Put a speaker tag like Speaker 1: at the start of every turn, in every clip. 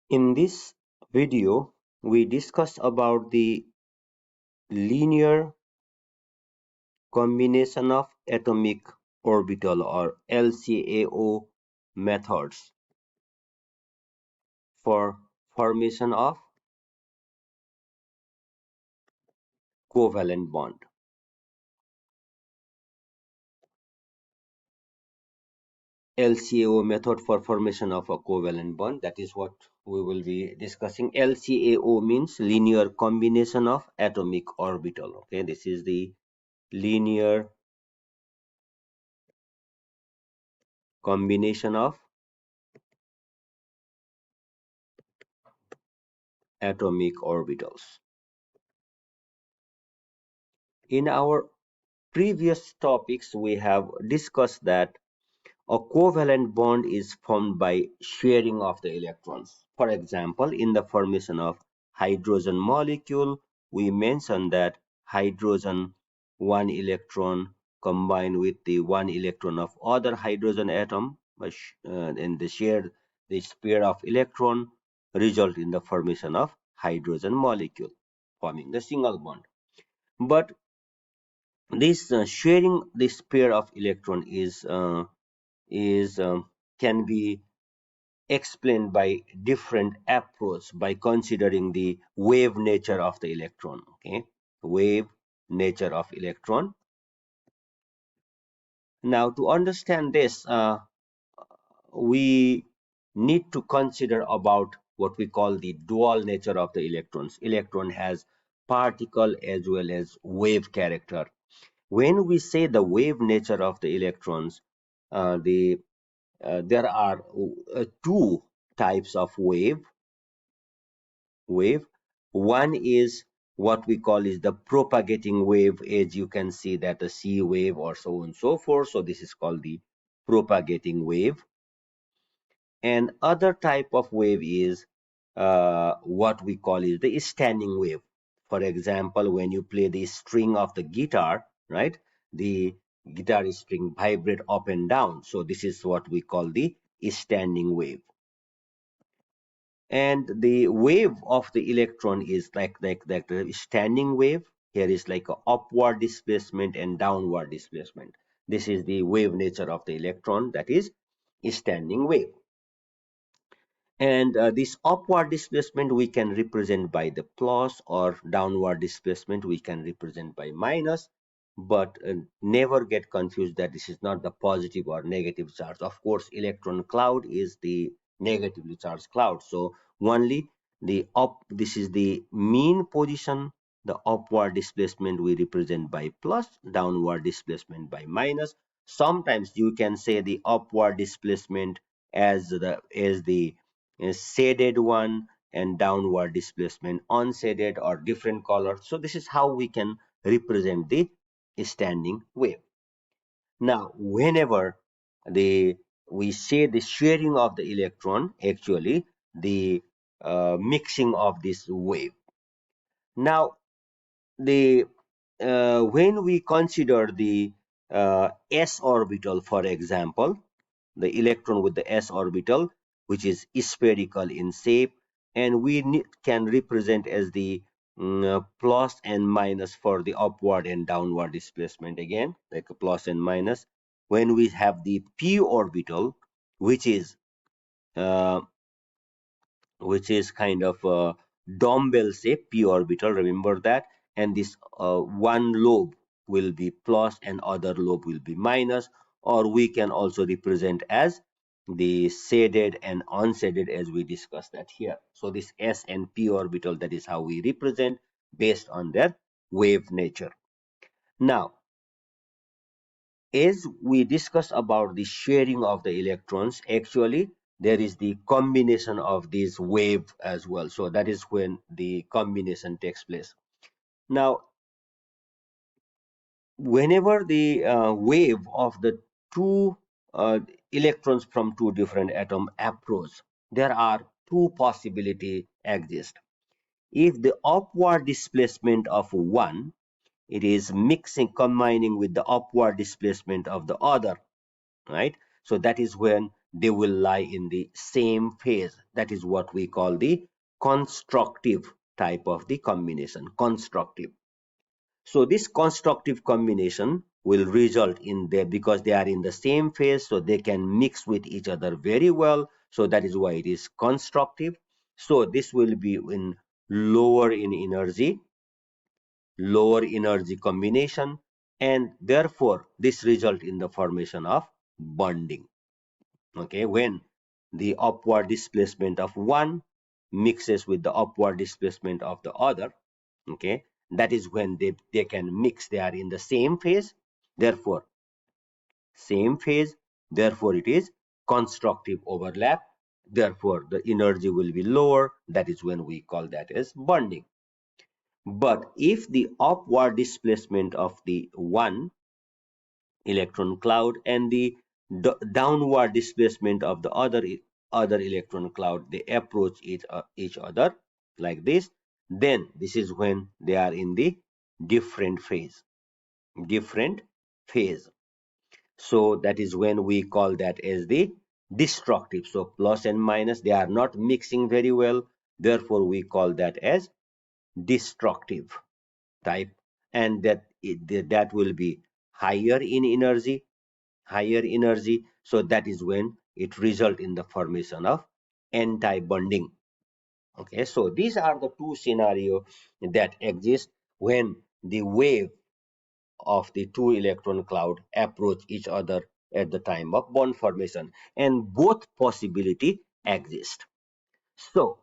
Speaker 1: In this video, we discuss about the linear combination of atomic orbital or LCAO methods for formation of covalent bond. LCAO method for formation of a covalent bond, that is what we will be discussing. LCAO means linear combination of atomic orbital. Okay, this is the linear combination of atomic orbitals. In our previous topics, we have discussed that a covalent bond is formed by sharing of the electrons. For example, in the formation of hydrogen molecule, we mentioned that hydrogen one electron combined with the one electron of other hydrogen atom and the pair of electron result in the formation of hydrogen molecule, forming the single bond. But this sharing this pair of electron is can be explained by different approach by considering the wave nature of the electron. Okay, wave nature of electron. Now, to understand this, we need to consider about what we call the dual nature of the electrons. Electron has particle as well as wave character. When we say the wave nature of the electrons, there are two types of wave. One is what we call is the propagating wave, as you can see that the C wave or so on and so forth. So this is called the propagating wave. And other type of wave is what we call is the standing wave. For example, when you play the string of the guitar, right, the guitar string vibrate up and down. So this is what we call the standing wave. And the wave of the electron is like the standing wave. Here is like a upward displacement and downward displacement. This is the wave nature of the electron, that is standing wave. And this upward displacement we can represent by the plus, or downward displacement we can represent by minus. But never get confused that this is not the positive or negative charge. Of course, electron cloud is the negatively charged cloud. So only this is the mean position. The upward displacement we represent by plus, downward displacement by minus. Sometimes you can say the upward displacement as the shaded one, and downward displacement unshaded or different color. So this is how we can represent the standing wave. Now, whenever the we say the sharing of the electron, actually the mixing of this wave. Now, the when we consider the s orbital, for example, the electron with the s orbital, which is spherical in shape, and we can represent as the plus and minus for the upward and downward displacement, again like a plus and minus. When we have the p orbital, which is uh, kind of a dumbbell shape, p orbital, remember that. And this one lobe will be plus and other lobe will be minus. Or we can also represent as the shaded and unshaded, as we discussed that here. So this s and p orbital, that is how we represent based on their wave nature. Now, as we discuss about the sharing of the electrons, actually there is the combination of these wave as well. So that is when the combination takes place. Now, whenever the wave of the two electrons from two different atom approach, there are two possibility exist. If the upward displacement of one, it is mixing, combining with the upward displacement of the other, right? So that is when they will lie in the same phase. That is what we call the constructive type of the combination, constructive. So this constructive combination will result in there because they are in the same phase, so they can mix with each other very well. So that is why it is constructive. So this will be in lower in energy, lower energy combination, and therefore this result in the formation of bonding. Okay, when the upward displacement of one mixes with the upward displacement of the other, okay, that is when they can mix, they are in the same phase, therefore same phase, therefore it is constructive overlap, therefore the energy will be lower, that is when we call that as bonding. But if the upward displacement of the one electron cloud and the downward displacement of the other electron cloud, they approach each other like this, then this is when they are in the different phase, different phase. So that is when we call that as the destructive. So plus and minus, they are not mixing very well, therefore we call that as destructive type, and that will be higher in energy, higher energy. So that is when it result in the formation of anti-bonding. Okay, so these are the two scenarios that exist when the wave of the two electron cloud approach each other at the time of bond formation, and both possibility exist. So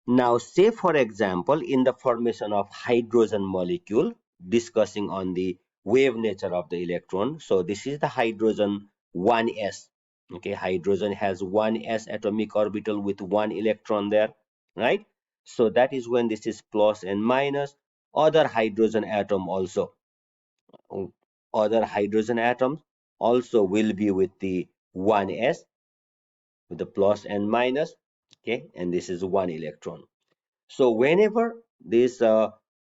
Speaker 1: now, say for example, in the formation of hydrogen molecule, discussing on the wave nature of the electron. So this is the hydrogen 1s. Okay, hydrogen has 1s atomic orbital with one electron there, right? So that is when this is plus and minus. Other hydrogen atom also, other hydrogen atoms also will be with the 1s, with the plus and minus. Okay, and this is one electron. So whenever this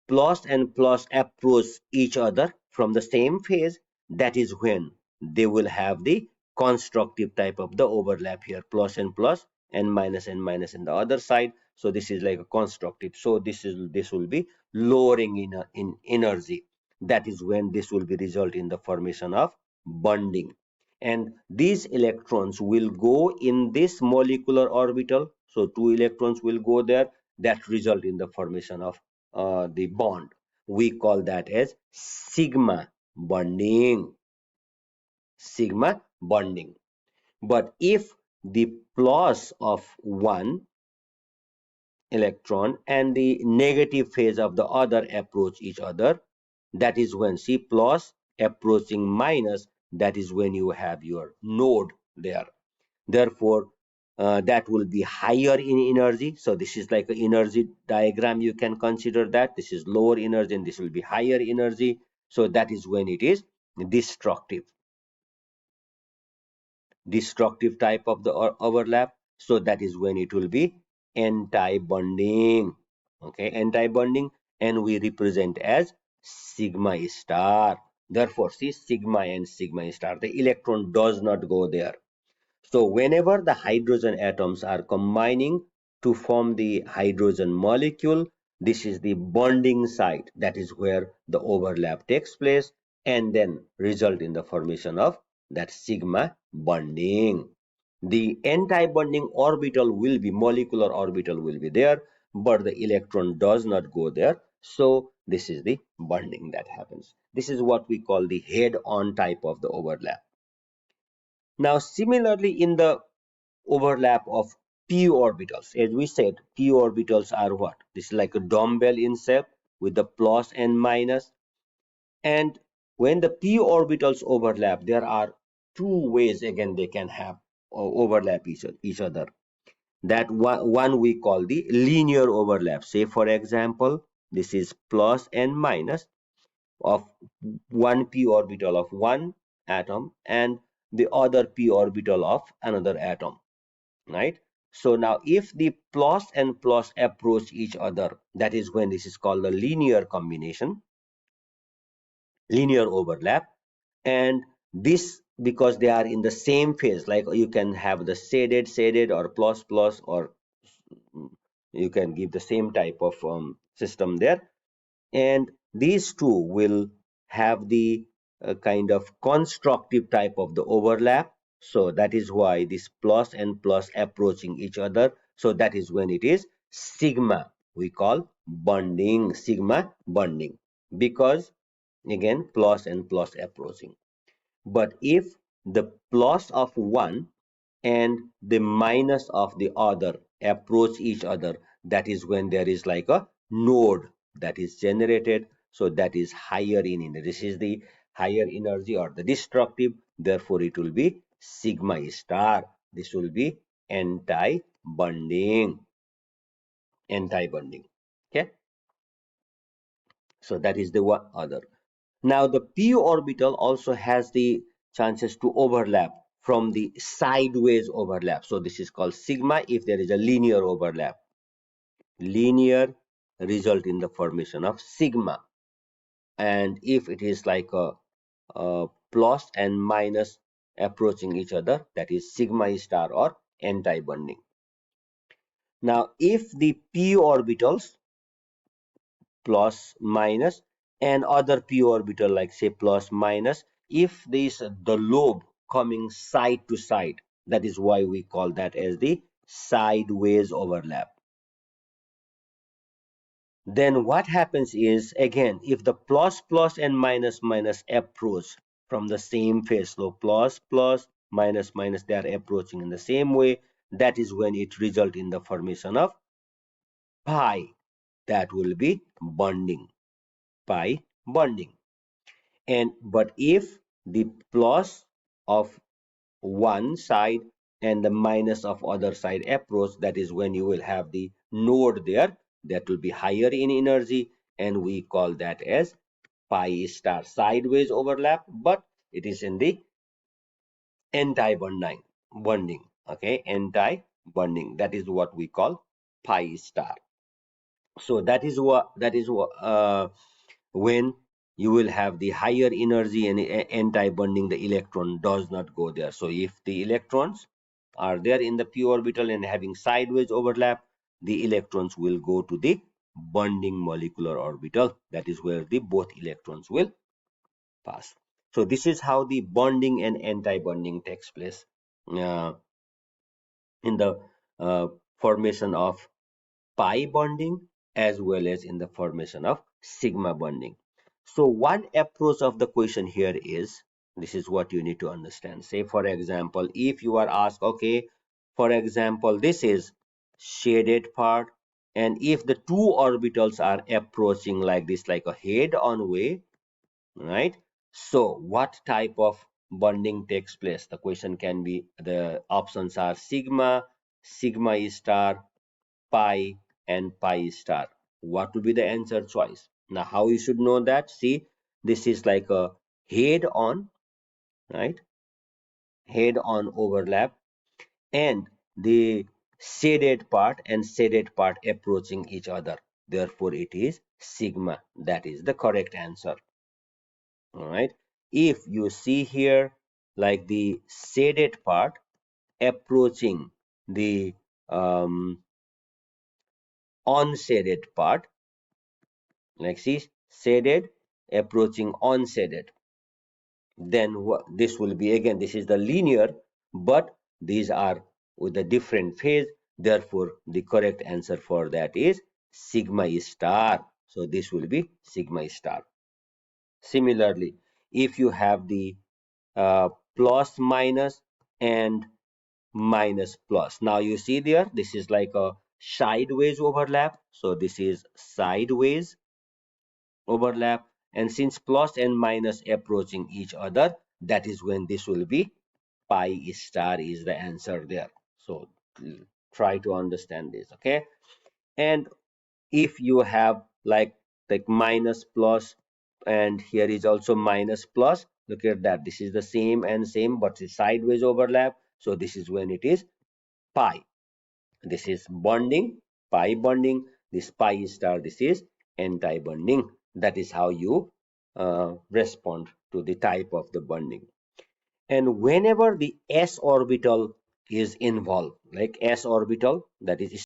Speaker 1: plus and plus approach each other from the same phase, that is when they will have the constructive type of the overlap here, plus and minus in the other side. So this is like a constructive. So this will be lowering in energy. That is when this will be result in the formation of bonding. And these electrons will go in this molecular orbital. So two electrons will go there, that result in the formation of the bond. We call that as sigma bonding. Sigma bonding. But if the plus of one electron and the negative phase of the other approach each other, that is when C plus approaching minus, that is when you have your node there. Therefore, that will be higher in energy. So this is like an energy diagram. You can consider that this is lower energy and this will be higher energy. So that is when it is destructive, destructive type of the overlap. So that is when it will be anti-bonding. Okay, anti-bonding, and we represent as sigma star. Therefore, see sigma and sigma star. The electron does not go there. So whenever the hydrogen atoms are combining to form the hydrogen molecule, this is the bonding site. That is where the overlap takes place and then result in the formation of that sigma bonding. The anti-bonding orbital will be, molecular orbital will be there, but the electron does not go there. So this is the bonding that happens. This is what we call the head-on type of the overlap. Now, similarly, in the overlap of p orbitals, as we said, p orbitals are what? This is like a dumbbell in shape with the plus and minus. And when the p orbitals overlap, there are two ways again they can have overlap each other. That one we call the linear overlap. Say, for example, this is plus and minus of one p orbital of one atom and the other p orbital of another atom, right? So now if the plus and plus approach each other, that is when this is called a linear combination, linear overlap. And this because they are in the same phase. Like you can have the shaded or plus plus, or you can give the same type of system there, and these two will have the kind of constructive type of the overlap. So that is why this plus and plus approaching each other, so that is when it is sigma, we call bonding, sigma bonding, because again plus and plus approaching. But if the plus of one and the minus of the other approach each other, that is when there is like a node that is generated. So that is higher in energy. This is the higher energy or the destructive. Therefore, it will be sigma star. This will be anti-bonding. Anti-bonding. Okay. So that is the one other. Now the p orbital also has the chances to overlap from the sideways overlap. So this is called sigma if there is a linear overlap. Linear result in the formation of sigma. And if it is like a plus and minus approaching each other, that is sigma star or anti-bonding. Now if the p orbitals plus minus and other p orbital like say plus minus, if this the lobe coming side to side, that is why we call that as the sideways overlap. Then what happens is, again, if the plus plus and minus minus approach from the same phase, so plus plus minus minus, they are approaching in the same way, that is when it result in the formation of pi, that will be bonding, pi bonding. And but if the plus of one side and the minus of other side approach, that is when you will have the node there that will be higher in energy, and we call that as pi star, sideways overlap, but it is in the anti-bonding. Okay, anti-bonding, that is what we call pi star. So that is what when you will have the higher energy and anti-bonding, the electron does not go there. So if the electrons are there in the p orbital and having sideways overlap, the electrons will go to the bonding molecular orbital. That is where the both electrons will pass. So this is how the bonding and anti-bonding takes place uh, in the uh, formation of pi bonding as well as in the formation of sigma bonding. So one approach of the question here is, this is what you need to understand. Say for example, if you are asked, okay, for example, this is shaded part, and if the two orbitals are approaching like this, like a head-on way, right? So what type of bonding takes place? The question can be, the options are sigma, sigma star, pi, and pi star. What would be the answer choice? Now how you should know that? See, this is like a head on, right? Head on overlap, and the shaded part approaching each other. Therefore it is sigma. That is the correct answer. All right. If you see here, like the shaded part approaching the unshaded part, like see, shaded approaching unshaded, then this will be, again, this is the linear, but these are with a different phase. Therefore the correct answer for that is sigma star. So this will be sigma star. Similarly, if you have the plus minus and minus plus, now you see there, this is like a sideways overlap. So this is sideways overlap, and since plus and minus approaching each other, that is when this will be pi star is the answer there. So try to understand this, okay? And if you have like minus plus, and here is also minus plus, look at that, this is the same and same, but it's sideways overlap. So this is when it is pi. This is bonding, pi bonding. This pi star, this is anti-bonding. That is how you respond to the type of the bonding. And whenever the s orbital is involved, like s orbital, that is